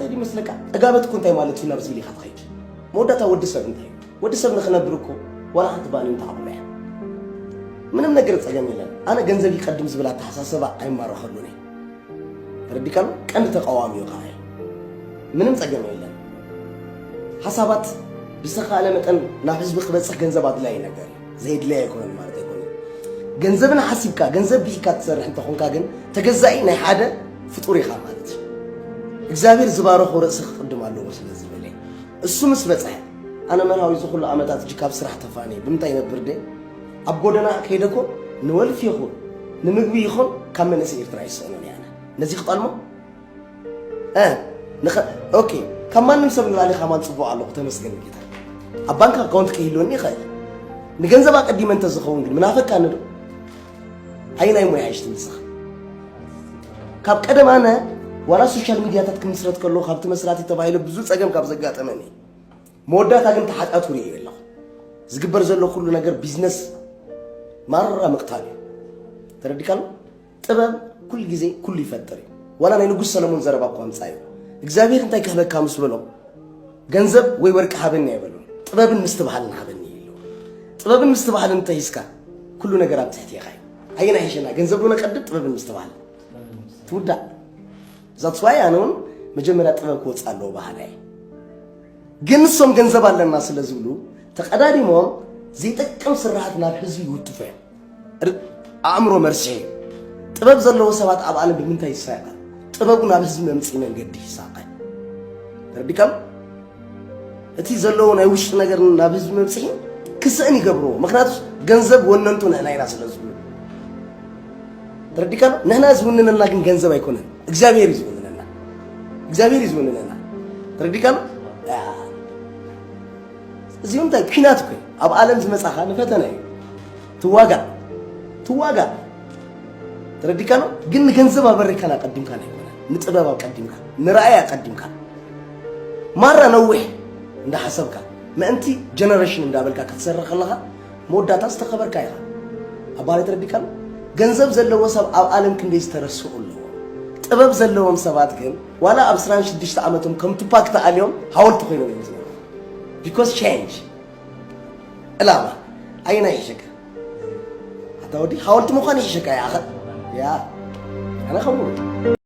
انت دي مسلك اجابتكم انت مالت في نفس اللي خاطخيج مودتا ود سب انت ود سب نخنبركم ولا انت بان انت عقله ምንም ነገር ጸገም ይላል አነ ገንዘብ ይቀድም ዝብላ ተሐሳሰባ አይማረኸሉኒ ረዲካል ቀንድ ተቃዋሚ ይቃይ ምንም ጸገም ይላል ሐሳባት ብሰኻለ መጠን ናብ ህዝብ ክበጽሕ ገንዘብ አድላይ ነገር ዘይድ ላይ ይኮን ማለት ይኮን ገንዘብን ሐሲብካ ገንዘብ ቢካ ተሰርሕ እንተ ኮንካ ግን ተገዛኢ ናይ ሓደ ፍጡር ይኻ ማለት እግዚአብሔር ዝባረኹ ርእስህ ቅድማለሁ ስለዚህ በላይ እሱ ምስ በጽሕ አነ መናዊ ዝኹሉ አመታት ጅካብ ስራሕ ተፋኒ ብምታይ ነበር ደ አቦደና ከይደኮ ንወልፍ ይኹን ንምግቢ ይኹን ካብ መንእሰ ኤርትራ ይሰነን ያነ ነዚ ክጣልሞ ኦኬ ከማንም ሰብ ንላሊ ኻማን ጽቡቕ ኣለኹ ተመስገን ጌታ ኣብ ባንክ አካውንት ከይሎኒ ይኽእል ንገንዘብ አቀዲመ እንተ ዝኸውን ግን ምናፈቃ ንዶ ኣይናይ ሞያ ይሽት ምስኽ ካብ ቀደም ኣነ ዋላ ሶሻል ሚዲያታት ክምስረት ከሎ ካብቲ መስራት ተባሂሉ ብዙ ጸገም ካብ ዘጋጠመኒ መወዳታ ግን ተሓጣቱ ሪእ ኣለኹ ዝግበር ዘሎ ኩሉ ነገር ቢዝነስ ማራ መቅታል ተረዲካል ጥበብ ኩል ጊዜ ኩሉ ይፈጠር ወላ ናይ ንጉስ ሰለሞን ዘረባ ቋንጻይ እግዚአብሔር እንታይ ከለካ መስበሎ ገንዘብ ወይ ወርቅ ሀበን ያበሉ ጥበብን ምስተባህልን ሀበን ይለው ጥበብን ምስተባህልን ተይስካ ኩሉ ነገር አጥተት ይኻይ አይና ይሽና ገንዘብ ነው ቀድብ ጥበብን ምስተባህል ትውዳ that's why አሁን መጀመሪያ ጥበብ ኮጻለው ባህላይ ግን ሶም ገንዘብ አለና ስለዚህ ብሉ ተቀዳዲሞም ዘይጠቅም ስራሃት ናብ ህዝብ ይውጥፈ አእምሮ መርሲ ጥበብ ዘለው ሰባት ኣብ ዓለም ብምንታይ ይሳቃል ጥበቡ ናብ ህዝብ መምጽ መንገዲ ይሳቃል ረዲካል እቲ ዘለው ናይ ውሽጥ ነገር ናብ ህዝብ መምጽ ክስእን ይገብሮ ምክንያቱ ገንዘብ ወነንቱ ነህናይና ስለዚህ ረዲካል ነህና ዝውንነና ግን ገንዘብ አይኮነን እግዚአብሔር ይዝውንነና ረዲካል እዚሁም ታይ ኪናት እኮ ኣብ ዓለም ዝመጻኻ ንፈተና እዩ ትዋጋ ተረዲካሎ ግን ገንዘብ አበረካና ቀድምካ ነው ንጥበብ አቀድምካ ንራእይ አቀድምካ ማራ ነውህ እንደ ሐሰብካ ማንቲ ጀነሬሽን እንዳበልካ ከተሰረኸለኻ መወዳታ ዝተኸበርካ ይኻ አባለ ተረዲካሎ ገንዘብ ዘለዎ ሰብ ኣብ ዓለም ክንደይ ዝተረስኡሉ ጥበብ ዘለዎም ሰባት ግን ዋላ ኣብ 16 ዓመቶም ከም ቱፓክ ተዓልዮም ሐወልት ኮይኖም ይመስሉ because change እላማ አይና ይሽከ አታውዲ ሐወልት መኾን ይሽከ ያ أنا خمول